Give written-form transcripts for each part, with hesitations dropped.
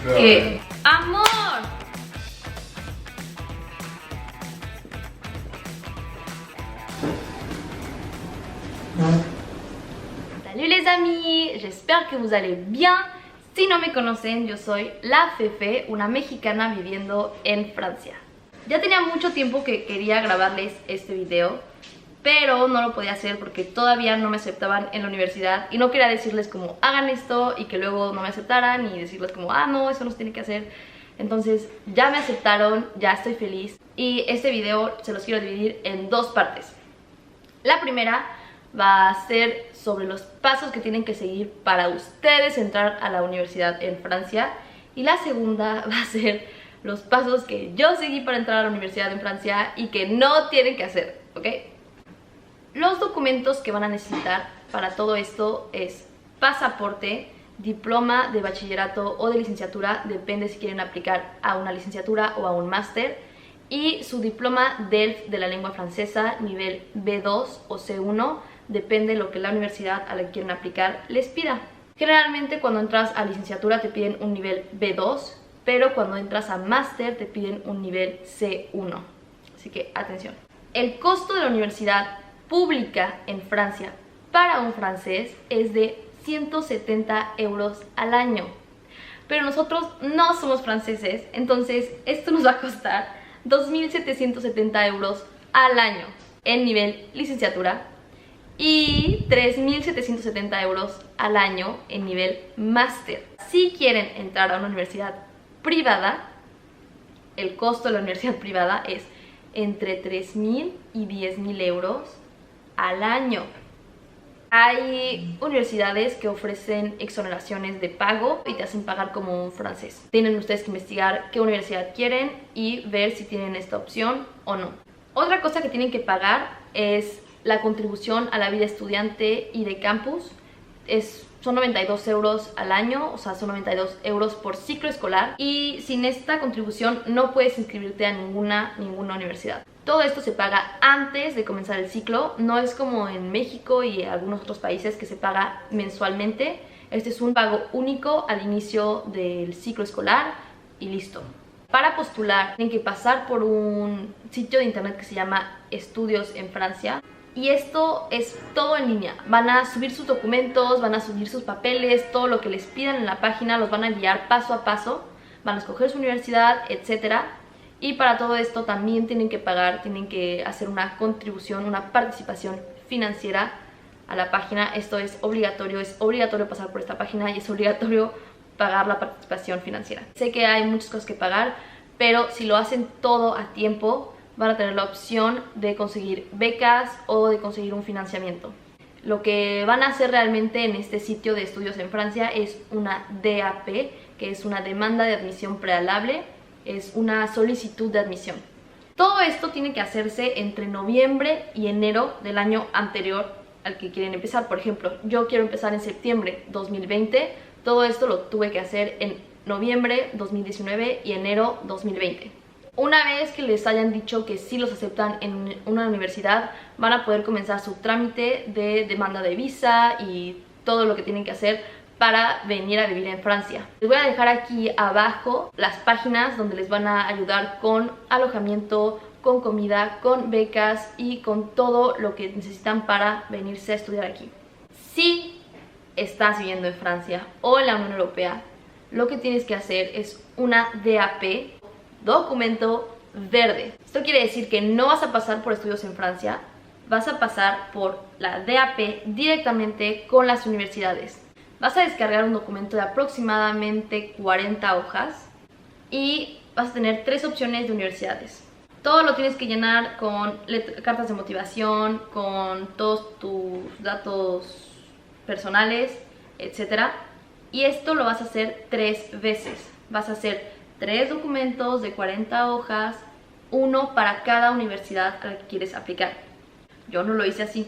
¿Qué? ¡Amor! Salut les amis, j'espère que vous allez bien. Si no me conocen, yo soy la Fefe, una mexicana viviendo en Francia. Ya tenía mucho tiempo que quería grabarles este video, pero no lo podía hacer porque todavía no me aceptaban en la universidad y no quería decirles como hagan esto y que luego no me aceptaran y decirles como no, eso no se tiene que hacer. Entonces ya me aceptaron, ya estoy feliz y este video se los quiero dividir en dos partes. La primera va a ser sobre los pasos que tienen que seguir para ustedes entrar a la universidad en Francia y la segunda va a ser los pasos que yo seguí para entrar a la universidad en Francia y que no tienen que hacer, ¿ok? Los documentos que van a necesitar para todo esto es pasaporte, diploma de bachillerato o de licenciatura, depende si quieren aplicar a una licenciatura o a un máster, y su diploma DELF de la lengua francesa, nivel B2 o C1, depende de lo que la universidad a la que quieren aplicar les pida. Generalmente cuando entras a licenciatura te piden un nivel B2, pero cuando entras a máster te piden un nivel C1. Así que atención. El costo de la universidad pública en Francia para un francés es de 170 euros al año. Pero nosotros no somos franceses, entonces esto nos va a costar 2.770 euros al año en nivel licenciatura y 3.770 euros al año en nivel máster. Si quieren entrar a una universidad privada, el costo de la universidad privada es entre 3.000 y 10.000 euros al año. Hay universidades que ofrecen exoneraciones de pago y te hacen pagar como un francés. Tienen ustedes que investigar qué universidad quieren y ver si tienen esta opción o no. Otra cosa que tienen que pagar es la contribución a la vida estudiante y de campus. Son 92 euros al año, o sea, son 92 euros por ciclo escolar. Y sin esta contribución no puedes inscribirte a ninguna universidad. Todo esto se paga antes de comenzar el ciclo, no es como en México y algunos otros países que se paga mensualmente. Este es un pago único al inicio del ciclo escolar y listo. Para postular tienen que pasar por un sitio de internet que se llama Estudios en Francia. Y esto es todo en línea. Van a subir sus documentos, van a subir sus papeles, todo lo que les pidan en la página, los van a guiar paso a paso. Van a escoger su universidad, etcétera. Y para todo esto también tienen que pagar, tienen que hacer una contribución, una participación financiera a la página. Esto es obligatorio pasar por esta página y es obligatorio pagar la participación financiera. Sé que hay muchas cosas que pagar, pero si lo hacen todo a tiempo, van a tener la opción de conseguir becas o de conseguir un financiamiento. Lo que van a hacer realmente en este sitio de estudios en Francia es una DAP, que es una demanda de admisión prealable. Es una solicitud de admisión. Todo esto tiene que hacerse entre noviembre y enero del año anterior al que quieren empezar. Por ejemplo, yo quiero empezar en septiembre 2020. Todo esto lo tuve que hacer en noviembre 2019 y enero 2020. Una vez que les hayan dicho que sí los aceptan en una universidad, van a poder comenzar su trámite de demanda de visa y todo lo que tienen que hacer para venir a vivir en Francia. Les voy a dejar aquí abajo las páginas donde les van a ayudar con alojamiento, con comida, con becas y con todo lo que necesitan para venirse a estudiar aquí. Si estás viviendo en Francia o en la Unión Europea, lo que tienes que hacer es una DAP, documento verde. Esto quiere decir que no vas a pasar por estudios en Francia, vas a pasar por la DAP directamente con las universidades. Vas a descargar un documento de aproximadamente 40 hojas y vas a tener 3 opciones de universidades. Todo lo tienes que llenar con cartas de motivación, con todos tus datos personales, etc. Y esto lo vas a hacer 3 veces. Vas a hacer 3 documentos de 40 hojas, uno para cada universidad a la que quieres aplicar. Yo no lo hice así.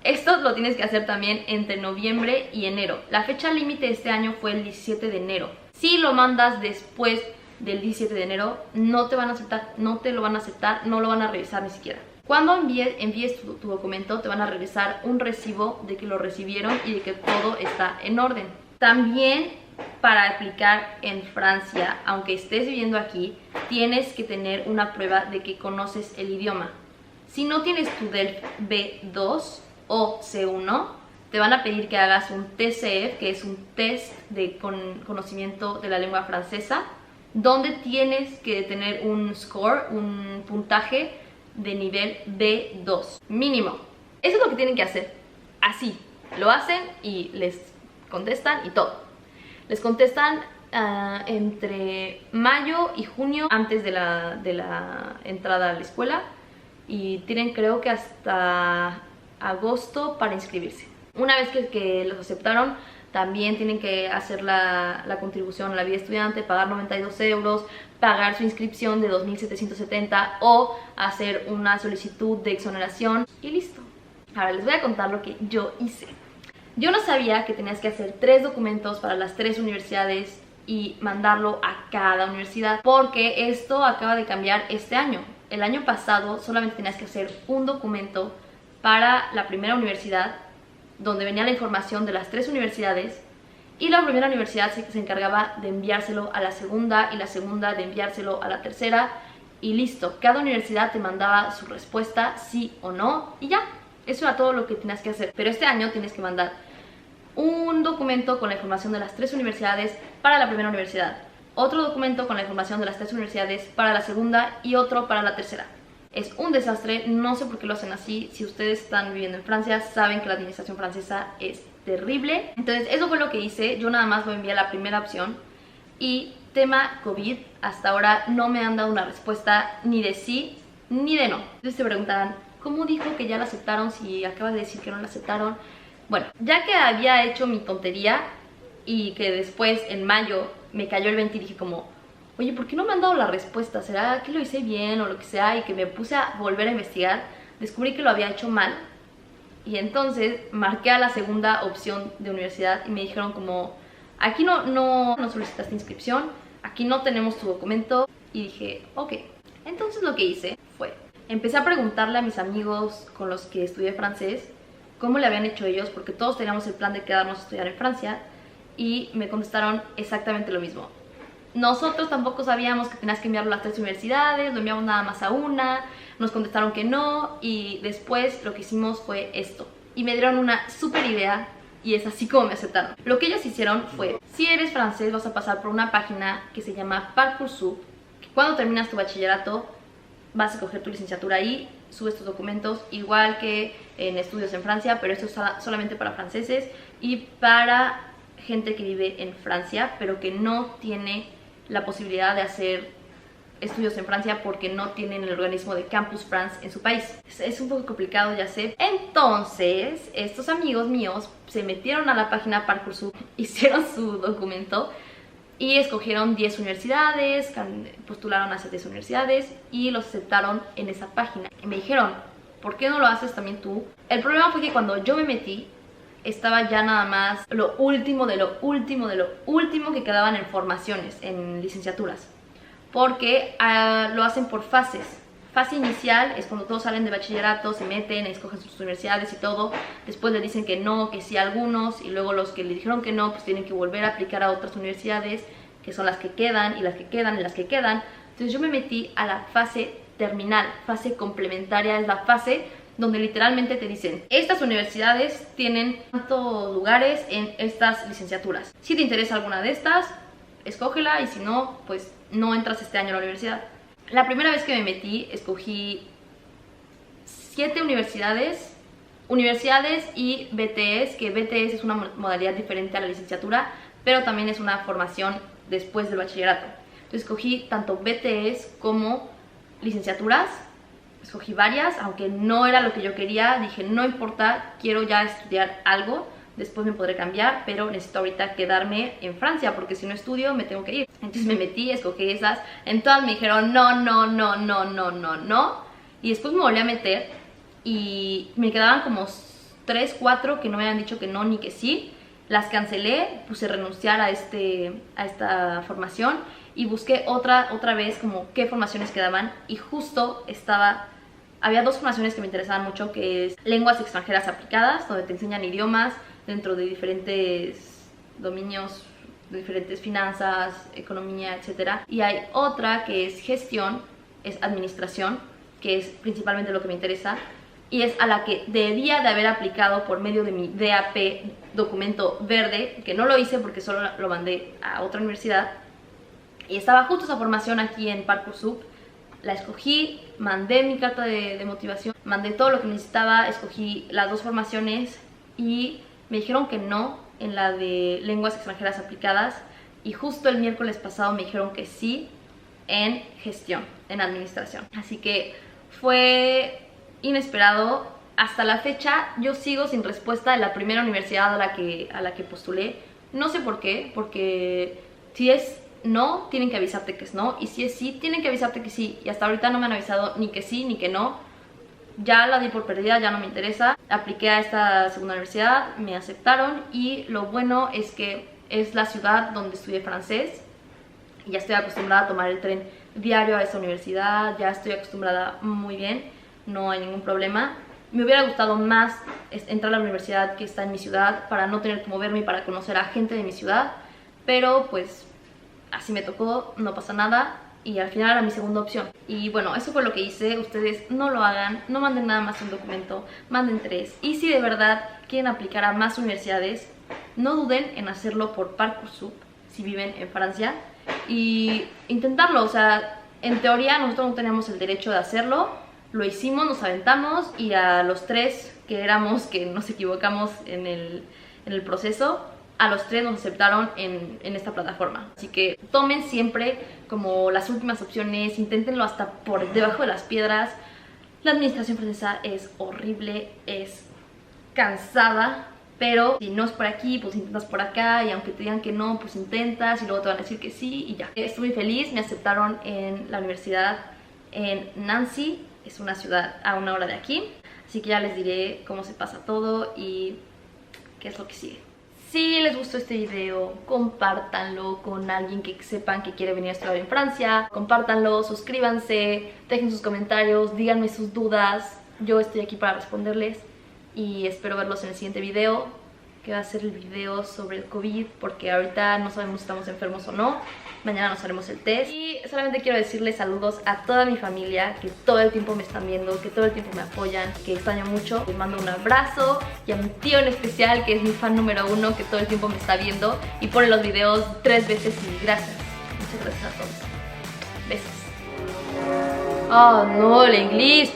Esto lo tienes que hacer también entre noviembre y enero. La fecha límite de este año fue el 17 de enero. Si lo mandas después del 17 de enero, no te van a aceptar, no te lo van a aceptar, no lo van a revisar ni siquiera. Cuando envíes tu documento, te van a regresar un recibo de que lo recibieron y de que todo está en orden. También para aplicar en Francia, aunque estés viviendo aquí, tienes que tener una prueba de que conoces el idioma. Si no tienes tu DELF B2 o C1, te van a pedir que hagas un TCF, que es un test de conocimiento de la lengua francesa, donde tienes que tener un score, un puntaje de nivel B2 mínimo. Eso es lo que tienen que hacer. Así, lo hacen y les contestan y todo. Les contestan entre mayo y junio, antes de la entrada a la escuela, y tienen creo que hasta agosto para inscribirse. Una vez que los aceptaron, también tienen que hacer la contribución a la vida estudiante, pagar 92 euros, pagar su inscripción de 2.770 o hacer una solicitud de exoneración y listo. Ahora les voy a contar lo que yo hice. Yo no sabía que tenías que hacer 3 documentos para las 3 universidades y mandarlo a cada universidad, porque esto acaba de cambiar este año. El año pasado solamente tenías que hacer un documento para la primera universidad, donde venía la información de las 3 universidades, y la primera universidad se encargaba de enviárselo a la segunda y la segunda de enviárselo a la tercera, y listo. Cada universidad te mandaba su respuesta, sí o no, y ya. Eso era todo lo que tenías que hacer. Pero este año tienes que mandar un documento con la información de las 3 universidades para la primera universidad, otro documento con la información de las 3 universidades para la segunda y otro para la tercera. Es un desastre, no sé por qué lo hacen así. Si ustedes están viviendo en Francia, saben que la administración francesa es terrible. Entonces eso fue lo que hice. Yo nada más lo envié a la primera opción. Y tema COVID, hasta ahora no me han dado una respuesta ni de sí ni de no. Entonces se preguntarán, ¿cómo dijo que ya la aceptaron si acaba de decir que no la aceptaron? Bueno, ya que había hecho mi tontería y que después en mayo me cayó el 20 y dije como, oye, ¿por qué no me han dado la respuesta? ¿Será que lo hice bien o lo que sea? Y que me puse a volver a investigar, descubrí que lo había hecho mal. Y entonces marqué a la segunda opción de universidad y me dijeron como, aquí no solicitaste inscripción, aquí no tenemos tu documento. Y dije, ok. Entonces lo que hice fue, empecé a preguntarle a mis amigos con los que estudié francés cómo le habían hecho ellos, porque todos teníamos el plan de quedarnos a estudiar en Francia, y me contestaron exactamente lo mismo. Nosotros tampoco sabíamos que tenías que enviarlo a las 3 universidades, lo enviamos nada más a una, nos contestaron que no, y después lo que hicimos fue esto. Y me dieron una súper idea, y es así como me aceptaron. Lo que ellos hicieron fue, si eres francés vas a pasar por una página que se llama Parcoursup, que cuando terminas tu bachillerato vas a coger tu licenciatura ahí, subes tus documentos, igual que en estudios en Francia, pero esto es solamente para franceses y para gente que vive en Francia, pero que no tiene la posibilidad de hacer estudios en Francia porque no tienen el organismo de Campus France en su país. Es un poco complicado, ya sé. Entonces, estos amigos míos se metieron a la página Parcoursup, hicieron su documento y escogieron 10 universidades, postularon hacia 10 universidades y los aceptaron en esa página. Y me dijeron, ¿por qué no lo haces también tú? El problema fue que cuando yo me metí, estaba ya nada más lo último de lo último de lo último que quedaban en formaciones, en licenciaturas. Porque lo hacen por fases. Fase inicial es cuando todos salen de bachillerato, se meten, escogen sus universidades y todo. Después le dicen que no, que sí a algunos, y luego los que le dijeron que no, pues tienen que volver a aplicar a otras universidades, que son las que quedan, y las que quedan, y las que quedan. Entonces yo me metí a la fase terminal, fase complementaria, es la fase donde literalmente te dicen, estas universidades tienen tantos lugares en estas licenciaturas. Si te interesa alguna de estas, escógela, y si no, pues no entras este año a la universidad. La primera vez que me metí, escogí 7 universidades y BTS, que BTS es una modalidad diferente a la licenciatura, pero también es una formación después del bachillerato. Entonces escogí tanto BTS como licenciaturas, escogí varias, aunque no era lo que yo quería. Dije, no importa, quiero ya estudiar algo, después me podré cambiar, pero necesito ahorita quedarme en Francia, porque si no estudio me tengo que ir. Entonces me metí, escogí esas, en todas me dijeron no, no, no, no, no, no, no, y después me volví a meter y me quedaban como 3, 4 que no me habían dicho que no ni que sí. Las cancelé, puse renunciar a esta formación y busqué otra vez como qué formaciones quedaban, y justo había 2 formaciones que me interesaban mucho, que es lenguas extranjeras aplicadas, donde te enseñan idiomas dentro de diferentes dominios diferentes finanzas, economía, etc. Y hay otra que es gestión, es administración, que es principalmente lo que me interesa, y es a la que debía de haber aplicado por medio de mi DAP, documento verde, que no lo hice porque solo lo mandé a otra universidad, y estaba justo esa formación aquí en Parcoursup. La escogí, mandé mi carta de motivación, mandé todo lo que necesitaba, escogí las dos formaciones y me dijeron que no en la de lenguas extranjeras aplicadas, y justo el miércoles pasado me dijeron que sí en gestión, en administración. Así que fue inesperado. Hasta la fecha yo sigo sin respuesta de la primera universidad a la que postulé. No sé por qué, porque si es no, tienen que avisarte que es no, y si es sí, tienen que avisarte que sí, y hasta ahorita no me han avisado ni que sí ni que no. Ya la di por perdida, ya no me interesa. Apliqué a esta segunda universidad, me aceptaron, y lo bueno es que es la ciudad donde estudié francés y ya estoy acostumbrada a tomar el tren diario a esa universidad, ya estoy acostumbrada muy bien, no hay ningún problema. Me hubiera gustado más entrar a la universidad que está en mi ciudad para no tener que moverme y para conocer a gente de mi ciudad, pero pues así me tocó, no pasa nada, y al final era mi segunda opción. Y bueno, eso fue lo que hice. Ustedes no lo hagan, no manden nada más un documento, manden 3. Y si de verdad quieren aplicar a más universidades, no duden en hacerlo por Parcoursup si viven en Francia y intentarlo. O sea, en teoría nosotros no teníamos el derecho de hacerlo, lo hicimos, nos aventamos, y a los 3 que éramos, que nos equivocamos en el proceso, a los 3 nos aceptaron en esta plataforma. Así que tomen siempre como las últimas opciones, inténtenlo hasta por debajo de las piedras. La administración francesa es horrible, es cansada, pero si no es por aquí, pues intentas por acá, y aunque te digan que no, pues intentas, y luego te van a decir que sí, y ya. Estoy muy feliz, me aceptaron en la universidad en Nancy, es una ciudad a 1 hora de aquí, así que ya les diré cómo se pasa todo y qué es lo que sigue. Si les gustó este video, compártanlo con alguien que sepan que quiere venir a estudiar en Francia. Compártanlo, suscríbanse, dejen sus comentarios, díganme sus dudas. Yo estoy aquí para responderles y espero verlos en el siguiente video, que va a ser el video sobre el COVID, porque ahorita no sabemos si estamos enfermos o no. Mañana nos haremos el test. Y solamente quiero decirles saludos a toda mi familia, que todo el tiempo me están viendo, que todo el tiempo me apoyan, que extraño mucho. Les mando un abrazo, y a mi tío en especial, que es mi fan número 1, que todo el tiempo me está viendo y pone los videos 3 veces, y gracias. Muchas gracias a todos. Besos. Oh no, el inglés.